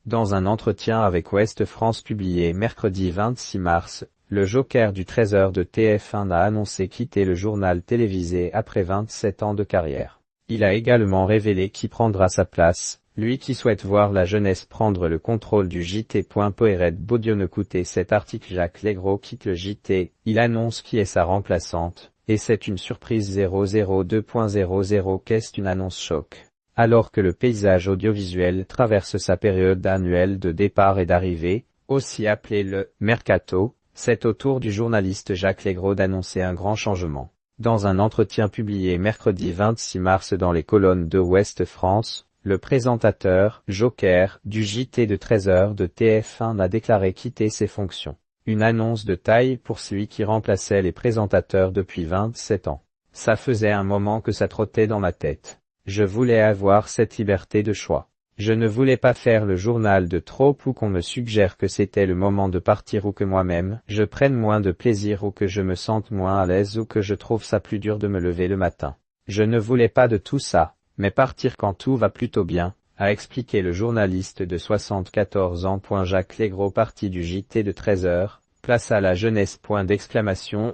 Dans un entretien avec Ouest France publié mercredi 26 mars, le joker du 13h de TF1 a annoncé quitter le journal télévisé après 27 ans de carrière. Il a également révélé qui prendra sa place, lui qui souhaite voir la jeunesse prendre le contrôle du JT. Poiret Baudieu-Écoutez cet article. Jacques Legros quitte le JT, il annonce qui est sa remplaçante, et c'est une surprise. 002.00 Qu'est-ce une annonce choc? Alors que le paysage audiovisuel traverse sa période annuelle de départ et d'arrivée, aussi appelée le « mercato », c'est au tour du journaliste Jacques Legros d'annoncer un grand changement. Dans un entretien publié mercredi 26 mars dans les colonnes de Ouest France, le présentateur, joker, du JT de 13h de TF1 a déclaré quitter ses fonctions. Une annonce de taille pour celui qui remplaçait les présentateurs depuis 27 ans. Ça faisait un moment que ça trottait dans ma tête. Je voulais avoir cette liberté de choix. Je ne voulais pas faire le journal de trop ou qu'on me suggère que c'était le moment de partir ou que moi-même, je prenne moins de plaisir ou que je me sente moins à l'aise ou que je trouve ça plus dur de me lever le matin. Je ne voulais pas de tout ça, mais partir quand tout va plutôt bien, a expliqué le journaliste de 74 ans. Jacques Legros parti du JT de 13h, place à la jeunesse.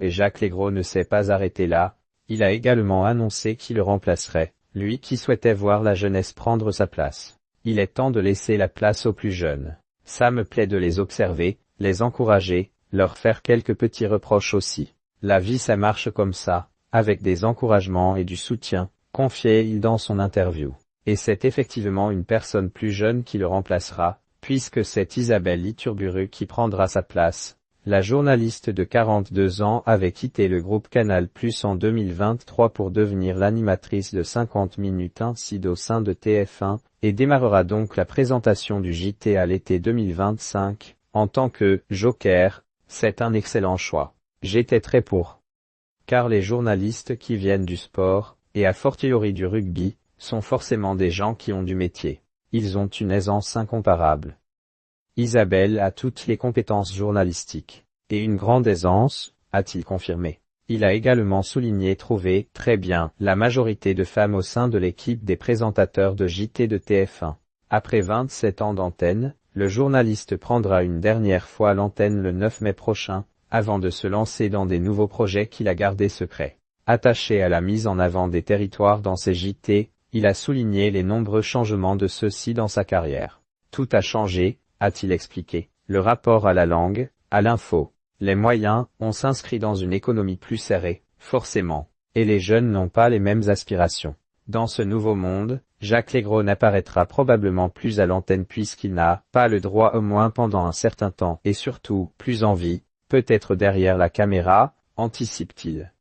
Et Jacques Legros ne s'est pas arrêté là, il a également annoncé qui le remplacerait. Lui qui souhaitait voir la jeunesse prendre sa place. Il est temps de laisser la place aux plus jeunes. Ça me plaît de les observer, les encourager, leur faire quelques petits reproches aussi. La vie ça marche comme ça, avec des encouragements et du soutien, confiait-il dans son interview. Et c'est effectivement une personne plus jeune qui le remplacera, puisque c'est Isabelle Iturburu qui prendra sa place. La journaliste de 42 ans avait quitté le groupe Canal+ en 2023 pour devenir l'animatrice de 50 minutes ainsi au sein de TF1, et démarrera donc la présentation du JT à l'été 2025. En tant que « joker », c'est un excellent choix. J'étais très pour. Car les journalistes qui viennent du sport, et a fortiori du rugby, sont forcément des gens qui ont du métier. Ils ont une aisance incomparable. Isabelle a toutes les compétences journalistiques. Et une grande aisance, a-t-il confirmé. Il a également souligné trouver, très bien, la majorité de femmes au sein de l'équipe des présentateurs de JT de TF1. Après 27 ans d'antenne, le journaliste prendra une dernière fois l'antenne le 9 mai prochain, avant de se lancer dans des nouveaux projets qu'il a gardés secrets. Attaché à la mise en avant des territoires dans ses JT, il a souligné les nombreux changements de ceux-ci dans sa carrière. Tout a changé, a-t-il expliqué. Le rapport à la langue, à l'info, les moyens, on s'inscrit dans une économie plus serrée, forcément. Et les jeunes n'ont pas les mêmes aspirations. Dans ce nouveau monde, Jacques Legros n'apparaîtra probablement plus à l'antenne puisqu'il n'a pas le droit au moins pendant un certain temps et surtout, plus envie, peut-être derrière la caméra, anticipe-t-il.